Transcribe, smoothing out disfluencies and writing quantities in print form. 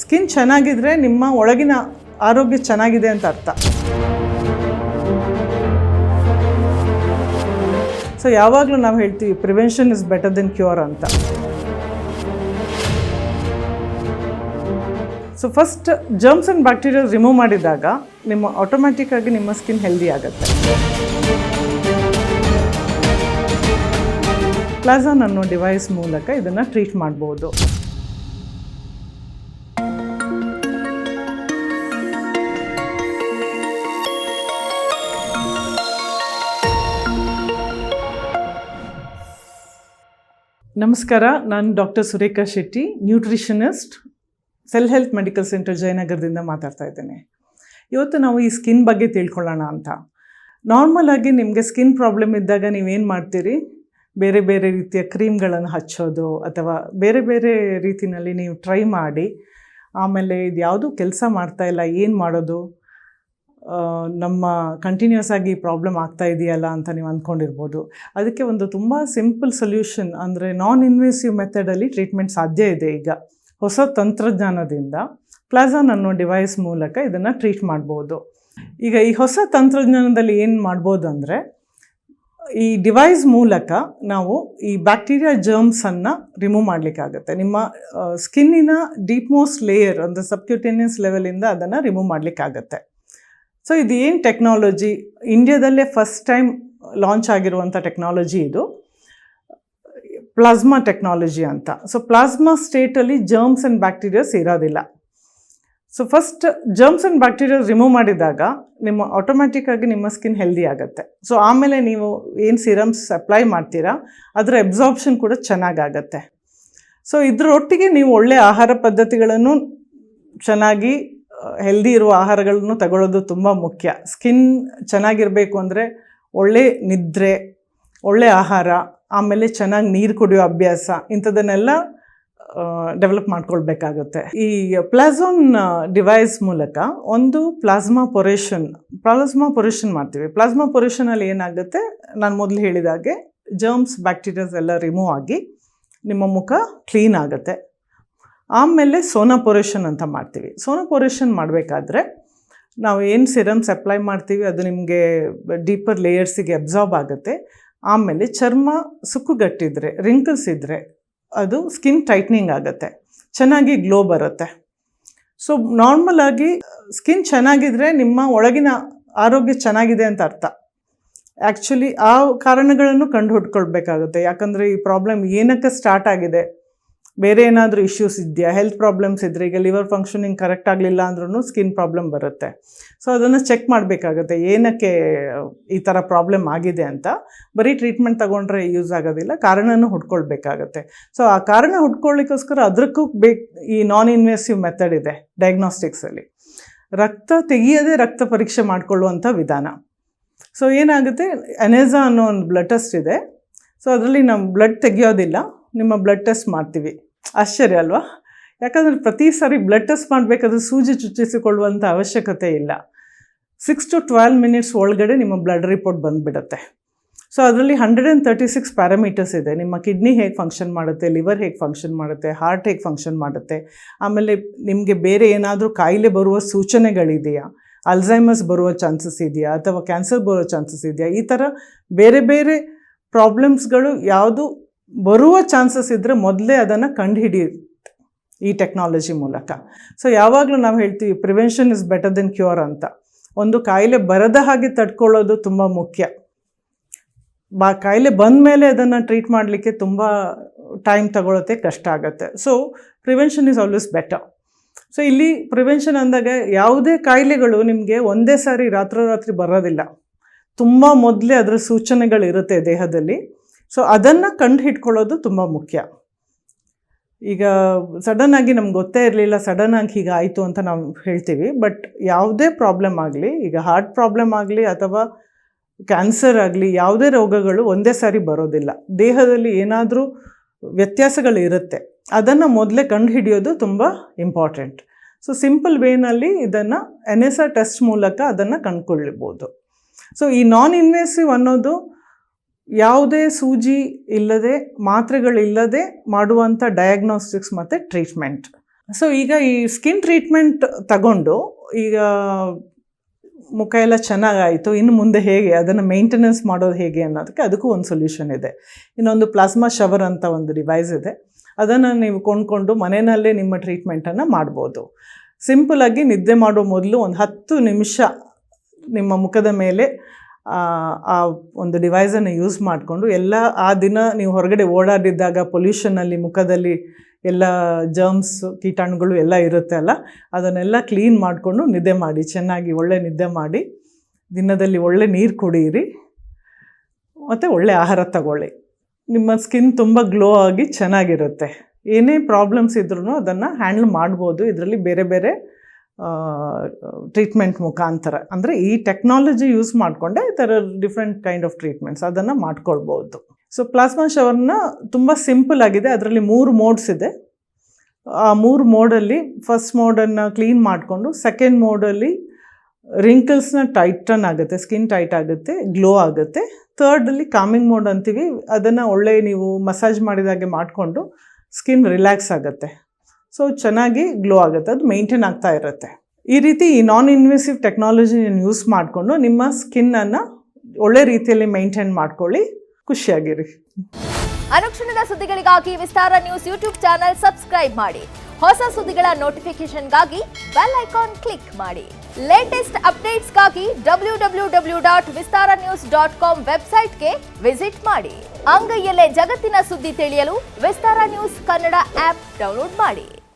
Skin ಚೆನ್ನಾಗಿದ್ರೆ ನಿಮ್ಮ ಒಳಗಿನ ಆರೋಗ್ಯ ಚೆನ್ನಾಗಿದೆ ಅಂತ ಅರ್ಥ. ಸೊ ಯಾವಾಗಲೂ ನಾವು ಹೇಳ್ತೀವಿ prevention is better than cure ಅಂತ. So first germs and bacteria remove ಮಾಡಿದಾಗ ನಿಮ್ಮ ಆಟೋಮ್ಯಾಟಿಕ್ಕಾಗಿ ನಿಮ್ಮ ಸ್ಕಿನ್ ಹೆಲ್ದಿ ಆಗುತ್ತೆ. ಪ್ಲಾಝಾನ್ ಅನ್ನೋ ಡಿವೈಸ್ ಮೂಲಕ ಇದನ್ನು ಟ್ರೀಟ್ ಮಾಡ್ಬೋದು. ನಮಸ್ಕಾರ, ನಾನು doctor Surekha Shetty, nutritionist, cell health medical centre ಜಯನಗರದಿಂದ ಮಾತಾಡ್ತಾ ಇದ್ದೇನೆ. ಇವತ್ತು ನಾವು ಈ ಸ್ಕಿನ್ ಬಗ್ಗೆ ತಿಳ್ಕೊಳ್ಳೋಣ ಅಂತ. ನಾರ್ಮಲ್ ಆಗಿ ನಿಮಗೆ ಸ್ಕಿನ್ ಪ್ರಾಬ್ಲಮ್ ಇದ್ದಾಗ ನೀವೇನು ಮಾಡ್ತೀರಿ? ಬೇರೆ ಬೇರೆ ರೀತಿಯ ಕ್ರೀಮ್ಗಳನ್ನು ಹಚ್ಚೋದು ಅಥವಾ ಬೇರೆ ಬೇರೆ ರೀತಿಯಲ್ಲಿ ನೀವು ಟ್ರೈ ಮಾಡಿ ಆಮೇಲೆ ಇದು ಯಾವುದೂ ಕೆಲಸ ಮಾಡ್ತಾಯಿಲ್ಲ, ಏನು ಮಾಡೋದು, ನಮ್ಮ ಕಂಟಿನ್ಯೂಸ್ ಆಗಿ ಪ್ರಾಬ್ಲಮ್ ಆಗ್ತಾ ಇದೆಯಲ್ಲ ಅಂತ ನೀವು ಅಂದ್ಕೊಂಡಿರ್ಬೋದು. ಅದಕ್ಕೆ ಒಂದು ತುಂಬ ಸಿಂಪಲ್ ಸೊಲ್ಯೂಷನ್ ಅಂದರೆ ನಾನ್ ಇನ್ವೇಸಿವ್ ಮೆಥಡಲ್ಲಿ ಟ್ರೀಟ್ಮೆಂಟ್ ಸಾಧ್ಯ ಇದೆ. ಈಗ ಹೊಸ ತಂತ್ರಜ್ಞಾನದಿಂದ ಪ್ಲಾಝಾನ್ ಅನ್ನೋ ಡಿವೈಸ್ ಮೂಲಕ ಇದನ್ನು ಟ್ರೀಟ್ ಮಾಡ್ಬೋದು. ಈಗ ಈ ಹೊಸ ತಂತ್ರಜ್ಞಾನದಲ್ಲಿ ಏನು ಮಾಡ್ಬೋದು ಅಂದರೆ, ಈ ಡಿವೈಸ್ ಮೂಲಕ ನಾವು ಈ ಬ್ಯಾಕ್ಟೀರಿಯಾ ಜರ್ಮ್ಸನ್ನು ರಿಮೂವ್ ಮಾಡಲಿಕ್ಕಾಗತ್ತೆ. ನಿಮ್ಮ ಸ್ಕಿನ್ನಿನ ಡೀಪ್ ಮೋಸ್ಟ್ ಲೇಯರ್ ಅಂದರೆ ಸಬ್ಕ್ಯೂಟೇನಿಯಸ್ ಲೆವೆಲಿಂದ ಅದನ್ನು ರಿಮೂವ್ ಮಾಡಲಿಕ್ಕಾಗತ್ತೆ. ಸೊ ಇದು ಏನು ಟೆಕ್ನಾಲಜಿ, ಇಂಡಿಯಾದಲ್ಲೇ ಫಸ್ಟ್ ಟೈಮ್ ಲಾಂಚ್ ಆಗಿರುವಂಥ ಟೆಕ್ನಾಲಜಿ ಇದು, ಪ್ಲಾಸ್ಮಾ ಟೆಕ್ನಾಲಜಿ ಅಂತ. ಸೊ ಪ್ಲಾಸ್ಮಾ ಸ್ಟೇಟಲ್ಲಿ ಜರ್ಮ್ಸ್ ಆ್ಯಂಡ್ ಬ್ಯಾಕ್ಟೀರಿಯಾಸ್ ಇರೋದಿಲ್ಲ. So first germs and bacteria remove ಮಾಡಿದಾಗ ನಿಮ್ಮ ಆಟೋಮ್ಯಾಟಿಕ್ಕಾಗಿ ನಿಮ್ಮ ಸ್ಕಿನ್ ಹೆಲ್ದಿ ಆಗುತ್ತೆ. ಸೊ ಆಮೇಲೆ ನೀವು ಏನು ಸಿರಮ್ಸ್ ಅಪ್ಲೈ ಮಾಡ್ತೀರಾ ಅದರ ಅಬ್ಸಾರ್ಪ್ಷನ್ ಕೂಡ ಚೆನ್ನಾಗಾಗತ್ತೆ. ಸೊ ಇದರೊಟ್ಟಿಗೆ ನೀವು ಒಳ್ಳೆಯ ಆಹಾರ ಪದ್ಧತಿಗಳನ್ನು, ಚೆನ್ನಾಗಿ ಹೆಲ್ದಿ ಇರುವ ಆಹಾರಗಳನ್ನು ತಗೊಳ್ಳೋದು ತುಂಬ ಮುಖ್ಯ. ಸ್ಕಿನ್ ಚೆನ್ನಾಗಿರಬೇಕು ಅಂದರೆ ಒಳ್ಳೆ ನಿದ್ರೆ, ಒಳ್ಳೆ ಆಹಾರ, ಆಮೇಲೆ ಚೆನ್ನಾಗಿ ನೀರು ಕುಡಿಯೋ ಅಭ್ಯಾಸ, ಇಂಥದ್ದನ್ನೆಲ್ಲ ಡೆವಲಪ್ ಮಾಡ್ಕೊಳ್ಬೇಕಾಗುತ್ತೆ. ಈ ಪ್ಲಾಝಾನ್ ಡಿವೈಸ್ ಮೂಲಕ ಒಂದು ಪ್ಲಾಸ್ಮಾ ಪೊರೇಷನ್ ಮಾಡ್ತೀವಿ. ಪ್ಲಾಸ್ಮಾ ಪೊರೇಷನಲ್ಲಿ ಏನಾಗುತ್ತೆ, ನಾನು ಮೊದಲು ಹೇಳಿದಾಗೆ ಜರ್ಮ್ಸ್ ಬ್ಯಾಕ್ಟೀರಿಯಾಸ್ ಎಲ್ಲ ರಿಮೂವ್ ಆಗಿ ನಿಮ್ಮ ಮುಖ ಕ್ಲೀನ್ ಆಗುತ್ತೆ. ಆಮೇಲೆ ಸೋನಾಪೊರೇಷನ್ ಅಂತ ಮಾಡ್ತೀವಿ. ಸೋನಾಪೊರೇಷನ್ ಮಾಡಬೇಕಾದ್ರೆ ನಾವು ಏನು ಸಿರಮ್ಸ್ ಅಪ್ಲೈ ಮಾಡ್ತೀವಿ ಅದು ನಿಮಗೆ ಡೀಪರ್ ಲೇಯರ್ಸಿಗೆ ಅಬ್ಸಾರ್ಬ್ ಆಗುತ್ತೆ. ಆಮೇಲೆ ಚರ್ಮ ಸುಕ್ಕುಗಟ್ಟಿದ್ರೆ, ರಿಂಕಲ್ಸ್ ಇದ್ದರೆ ಅದು ಸ್ಕಿನ್ ಟೈಟ್ನಿಂಗ್ ಆಗುತ್ತೆ, ಚೆನ್ನಾಗಿ ಗ್ಲೋ ಬರುತ್ತೆ. ಸೊ ನಾರ್ಮಲ್ ಆಗಿ ಸ್ಕಿನ್ ಚೆನ್ನಾಗಿದ್ರೆ ನಿಮ್ಮ ಒಳಗಿನ ಆರೋಗ್ಯ ಚೆನ್ನಾಗಿದೆ ಅಂತ ಅರ್ಥ. ಆ್ಯಕ್ಚುಲಿ ಆ ಕಾರಣಗಳನ್ನು ಕಂಡು ಹುಡ್ಕೊಳ್ಬೇಕಾಗುತ್ತೆ. ಯಾಕಂದರೆ ಈ ಪ್ರಾಬ್ಲಮ್ ಏನಕ್ಕೆ ಸ್ಟಾರ್ಟ್ ಆಗಿದೆ, ಬೇರೆ ಏನಾದರೂ ಇಶ್ಯೂಸ್ ಇದೆಯಾ, ಹೆಲ್ತ್ ಪ್ರಾಬ್ಲಮ್ಸ್ ಇದ್ದರೆ, ಈಗ ಲಿವರ್ ಫಂಕ್ಷನಿಂಗ್ ಕರೆಕ್ಟ್ ಆಗಲಿಲ್ಲ ಅಂದ್ರೂ ಸ್ಕಿನ್ ಪ್ರಾಬ್ಲಮ್ ಬರುತ್ತೆ. ಸೊ ಅದನ್ನು ಚೆಕ್ ಮಾಡಬೇಕಾಗುತ್ತೆ, ಏನಕ್ಕೆ ಈ ಥರ ಪ್ರಾಬ್ಲಮ್ ಆಗಿದೆ ಅಂತ. ಬರೀ ಟ್ರೀಟ್ಮೆಂಟ್ ತೊಗೊಂಡ್ರೆ ಯೂಸ್ ಆಗೋದಿಲ್ಲ, ಕಾರಣನೂ ಹುಡ್ಕೊಳ್ಬೇಕಾಗತ್ತೆ. ಸೊ ಆ ಕಾರಣ ಹುಡ್ಕೊಳ್ಳಿಕ್ಕೋಸ್ಕರ ಅದಕ್ಕೂ ಈ ನಾನ್ ಇನ್ವೇಸಿವ್ ಮೆಥಡ್ ಇದೆ ಡಯಾಗ್ನೋಸ್ಟಿಕ್ಸಲ್ಲಿ. ರಕ್ತ ತೆಗಿಯದೆ ರಕ್ತ ಪರೀಕ್ಷೆ ಮಾಡಿಕೊಳ್ಳುವಂಥ ವಿಧಾನ. ಸೊ ಏನಾಗುತ್ತೆ, ಅನೆಝಾ ಅನ್ನೋ ಒಂದು ಬ್ಲಡ್ ಟೆಸ್ಟ್ ಇದೆ. ಸೊ ಅದರಲ್ಲಿ ನಾವು ಬ್ಲಡ್ ತೆಗಿಯೋದಿಲ್ಲ, ನಿಮ್ಮ ಬ್ಲಡ್ ಟೆಸ್ಟ್ ಮಾಡ್ತೀವಿ. ಆಶ್ಚರ್ಯ ಅಲ್ವಾ? ಯಾಕಂದರೆ ಪ್ರತಿ ಸಾರಿ ಬ್ಲಡ್ ಟೆಸ್ಟ್ ಮಾಡಬೇಕಾದ್ರೆ ಸೂಜಿ ಚುಚ್ಚಿಸಿಕೊಳ್ಳುವಂಥ ಅವಶ್ಯಕತೆ ಇಲ್ಲ. 6 to 12 minutes ಒಳಗಡೆ ನಿಮ್ಮ ಬ್ಲಡ್ ರಿಪೋರ್ಟ್ ಬಂದುಬಿಡುತ್ತೆ. ಸೊ ಅದರಲ್ಲಿ 136 ಪ್ಯಾರಾಮೀಟರ್ಸ್ ಇದೆ. ನಿಮ್ಮ ಕಿಡ್ನಿ ಹೇಗೆ ಫಂಕ್ಷನ್ ಮಾಡುತ್ತೆ, ಲಿವರ್ ಹೇಗೆ ಫಂಕ್ಷನ್ ಮಾಡುತ್ತೆ, ಹಾರ್ಟ್ ಹೇಗೆ ಫಂಕ್ಷನ್ ಮಾಡುತ್ತೆ, ಆಮೇಲೆ ನಿಮಗೆ ಬೇರೆ ಏನಾದರೂ ಕಾಯಿಲೆ ಬರುವ ಸೂಚನೆಗಳಿದೆಯಾ, ಅಲ್ಝೈಮರ್ಸ್ ಬರುವ ಚಾನ್ಸಸ್ ಇದೆಯಾ, ಅಥವಾ ಕ್ಯಾನ್ಸರ್ ಬರೋ ಚಾನ್ಸಸ್ ಇದೆಯಾ, ಈ ಥರ ಬೇರೆ ಬೇರೆ ಪ್ರಾಬ್ಲಮ್ಸ್ಗಳು ಯಾವುದು ಬರುವ ಚಾನ್ಸಸ್ ಇದ್ದರೆ ಮೊದಲೇ ಅದನ್ನು ಕಂಡುಹಿಡಿಯುತ್ತೆ ಈ ಟೆಕ್ನಾಲಜಿ ಮೂಲಕ. ಸೊ ಯಾವಾಗಲೂ ನಾವು ಹೇಳ್ತೀವಿ prevention is better than cure ಅಂತ. ಒಂದು ಕಾಯಿಲೆ ಬರದ ಹಾಗೆ ತಡ್ಕೊಳ್ಳೋದು ತುಂಬ ಮುಖ್ಯ. ಕಾಯಿಲೆ ಬಂದ ಮೇಲೆ ಅದನ್ನು ಟ್ರೀಟ್ ಮಾಡಲಿಕ್ಕೆ ತುಂಬ ಟೈಮ್ ತಗೊಳುತ್ತೆ, ಕಷ್ಟ ಆಗುತ್ತೆ. So prevention is always better. So ಇಲ್ಲಿ ಪ್ರಿವೆನ್ಷನ್ ಅಂದಾಗ ಯಾವುದೇ ಕಾಯಿಲೆಗಳು ನಿಮಗೆ ಒಂದೇ ಸಾರಿ ರಾತ್ರೋರಾತ್ರಿ ಬರೋದಿಲ್ಲ. ತುಂಬ ಮೊದಲೇ ಅದರ ಸೂಚನೆಗಳಿರುತ್ತೆ ದೇಹದಲ್ಲಿ. ಸೊ ಅದನ್ನು ಕಂಡು ಹಿಡ್ಕೊಳ್ಳೋದು ತುಂಬ ಮುಖ್ಯ. ಈಗ ಸಡನ್ನಾಗಿ ನಮ್ಗೆ ಗೊತ್ತೇ ಇರಲಿಲ್ಲ, ಸಡನ್ನಾಗಿ ಹೀಗೆ ಆಯಿತು ಅಂತ ನಾವು ಹೇಳ್ತೀವಿ. ಬಟ್ ಯಾವುದೇ ಪ್ರಾಬ್ಲಮ್ ಆಗಲಿ, ಈಗ ಹಾರ್ಟ್ ಪ್ರಾಬ್ಲಮ್ ಆಗಲಿ ಅಥವಾ ಕ್ಯಾನ್ಸರ್ ಆಗಲಿ, ಯಾವುದೇ ರೋಗಗಳು ಒಂದೇ ಸಾರಿ ಬರೋದಿಲ್ಲ. ದೇಹದಲ್ಲಿ ಏನಾದರೂ ವ್ಯತ್ಯಾಸಗಳಿರುತ್ತೆ, ಅದನ್ನು ಮೊದಲೇ ಕಂಡು ಹಿಡಿಯೋದು ತುಂಬ ಇಂಪಾರ್ಟೆಂಟ್. ಸೊ ಸಿಂಪಲ್ ವೇನಲ್ಲಿ ಇದನ್ನು ಎನ್ಎಸ್ಆರ್ ಟೆಸ್ಟ್ ಮೂಲಕ ಅದನ್ನು ಕಂಡುಕೊಳ್ಳಬಹುದು. ಸೊ ಈ ನಾನ್ ಇನ್ವೇಸಿವ್ ಅನ್ನೋದು ಯಾವುದೇ ಸೂಜಿ ಇಲ್ಲದೆ, ಮಾತ್ರೆಗಳಿಲ್ಲದೆ ಮಾಡುವಂಥ ಡಯಾಗ್ನೋಸ್ಟಿಕ್ಸ್ ಮತ್ತು ಟ್ರೀಟ್ಮೆಂಟ್. ಸೊ ಈಗ ಈ ಸ್ಕಿನ್ ಟ್ರೀಟ್ಮೆಂಟ್ ತಗೊಂಡು ಈಗ ಮುಖ ಎಲ್ಲ ಚೆನ್ನಾಗಾಯಿತು, ಇನ್ನು ಮುಂದೆ ಹೇಗೆ ಅದನ್ನು ಮೇಂಟೆನೆನ್ಸ್ ಮಾಡೋದು ಹೇಗೆ ಅನ್ನೋದಕ್ಕೆ ಅದಕ್ಕೂ ಒಂದು ಸೊಲ್ಯೂಷನ್ ಇದೆ. ಇನ್ನೊಂದು ಪ್ಲಾಸ್ಮಾ ಶವರ್ ಅಂತ ಒಂದು ಡಿವೈಸ್ ಇದೆ, ಅದನ್ನು ನೀವು ಕೊಂಡ್ಕೊಂಡು ಮನೆಯಲ್ಲೇ ನಿಮ್ಮ ಟ್ರೀಟ್ಮೆಂಟನ್ನು ಮಾಡ್ಬೋದು. ಸಿಂಪಲಾಗಿ ನಿದ್ದೆ ಮಾಡೋ ಮೊದಲು ಒಂದು 10 ನಿಮಿಷ ನಿಮ್ಮ ಮುಖದ ಮೇಲೆ ಆ ಒಂದು ಡಿವೈಸನ್ನು ಯೂಸ್ ಮಾಡಿಕೊಂಡು ಆ ದಿನ ನೀವು ಹೊರಗಡೆ ಓಡಾಡಿದ್ದಾಗ ಪೊಲ್ಯೂಷನಲ್ಲಿ ಮುಖದಲ್ಲಿ ಎಲ್ಲ ಜರ್ಮ್ಸ್ ಕೀಟಾಣುಗಳು ಎಲ್ಲ ಇರುತ್ತೆ ಅಲ್ಲ, ಅದನ್ನೆಲ್ಲ ಕ್ಲೀನ್ ಮಾಡಿಕೊಂಡು ನಿದ್ದೆ ಮಾಡಿ, ಚೆನ್ನಾಗಿ ಒಳ್ಳೆ ನಿದ್ದೆ ಮಾಡಿ, ದಿನದಲ್ಲಿ ಒಳ್ಳೆ ನೀರು ಕುಡಿಯಿರಿ ಮತ್ತು ಒಳ್ಳೆ ಆಹಾರ ತಗೊಳ್ಳಿ. ನಿಮ್ಮ ಸ್ಕಿನ್ ತುಂಬ ಗ್ಲೋ ಆಗಿ ಚೆನ್ನಾಗಿರುತ್ತೆ. ಏನೇ ಪ್ರಾಬ್ಲಮ್ಸ್ ಇದ್ರೂ ಅದನ್ನು ಹ್ಯಾಂಡಲ್ ಮಾಡ್ಬೋದು ಇದರಲ್ಲಿ ಬೇರೆ ಬೇರೆ ಟ್ರೀಟ್ಮೆಂಟ್ ಮುಖಾಂತರ. ಅಂದರೆ ಈ ಟೆಕ್ನಾಲಜಿ ಯೂಸ್ ಮಾಡಿಕೊಂಡೆ ಈ ಥರ ಡಿಫ್ರೆಂಟ್ ಕೈಂಡ್ ಆಫ್ ಟ್ರೀಟ್ಮೆಂಟ್ಸ್ ಅದನ್ನು ಮಾಡ್ಕೊಳ್ಬೋದು. ಸೊ ಪ್ಲಾಸ್ಮಾ ಶವರ್ನ ತುಂಬ ಸಿಂಪಲ್ ಆಗಿದೆ, ಅದರಲ್ಲಿ 3 ಮೋಡ್ಸ್ ಇದೆ. ಆ 3 ಮೋಡಲ್ಲಿ ಫಸ್ಟ್ ಮೋಡನ್ನು ಕ್ಲೀನ್ ಮಾಡಿಕೊಂಡು, ಸೆಕೆಂಡ್ ಮೋಡಲ್ಲಿ ರಿಂಕಲ್ಸ್ನ ಟೈಟನ್ ಆಗುತ್ತೆ, ಸ್ಕಿನ್ ಟೈಟ್ ಆಗುತ್ತೆ, ಗ್ಲೋ ಆಗುತ್ತೆ. ಥರ್ಡಲ್ಲಿ ಕಾಮಿಂಗ್ ಮೋಡ್ ಅಂತೀವಿ, ಅದನ್ನು ಒಳ್ಳೆ ನೀವು ಮಸಾಜ್ ಮಾಡಿದಾಗೆ ಮಾಡಿಕೊಂಡು ಸ್ಕಿನ್ ರಿಲ್ಯಾಕ್ಸ್ ಆಗುತ್ತೆ, ಸೊ ಚೆನ್ನಾಗಿ ಗ್ಲೋ ಆಗುತ್ತೆ, ಅದು ಮೇಂಟೈನ್ ಆಗ್ತಾ ಇರುತ್ತೆ. ಈ ರೀತಿ ಈ ನಾನ್ ಇನ್ವೆಸಿವ್ ಟೆಕ್ನಾಲಜಿನ ಯೂಸ್ ಮಾಡಿಕೊಂಡು ನಿಮ್ಮ ಸ್ಕಿನ್ನನ್ನು ಒಳ್ಳೆ ರೀತಿಯಲ್ಲಿ ಮೇಂಟೈನ್ ಮಾಡ್ಕೊಳ್ಳಿ, ಖುಷಿಯಾಗಿರಿ. ಅನುಕ್ಷಣದ ಸುದ್ದಿಗಳಿಗಾಗಿ ವಿಸ್ತಾರ ನ್ಯೂಸ್ ಯೂಟ್ಯೂಬ್ ಚಾನೆಲ್ ಸಬ್ಸ್ಕ್ರೈಬ್ ಮಾಡಿ. ಹೊಸ ಸುದ್ದಿಗಳ ನೋಟಿಫಿಕೇಶನ್ಗಾಗಿ ಬೆಲ್ ಐಕಾನ್ ಕ್ಲಿಕ್ ಮಾಡಿ. ಲೇಟೆಸ್ಟ್ ಅಪ್ಡೇಟ್ಸ್ಗಾಗಿ www.vistaranews.com ವೆಬ್ಸೈಟ್ಗೆ ವಿಸಿಟ್ ಮಾಡಿ. ಅಂಗೈಯಲ್ಲೇ ಜಗತ್ತಿನ ಸುದ್ದಿ ತಿಳಿಯಲು ವಿಸ್ತಾರ ನ್ಯೂಸ್ ಕನ್ನಡ ಆಪ್ ಡೌನ್ಲೋಡ್ ಮಾಡಿ.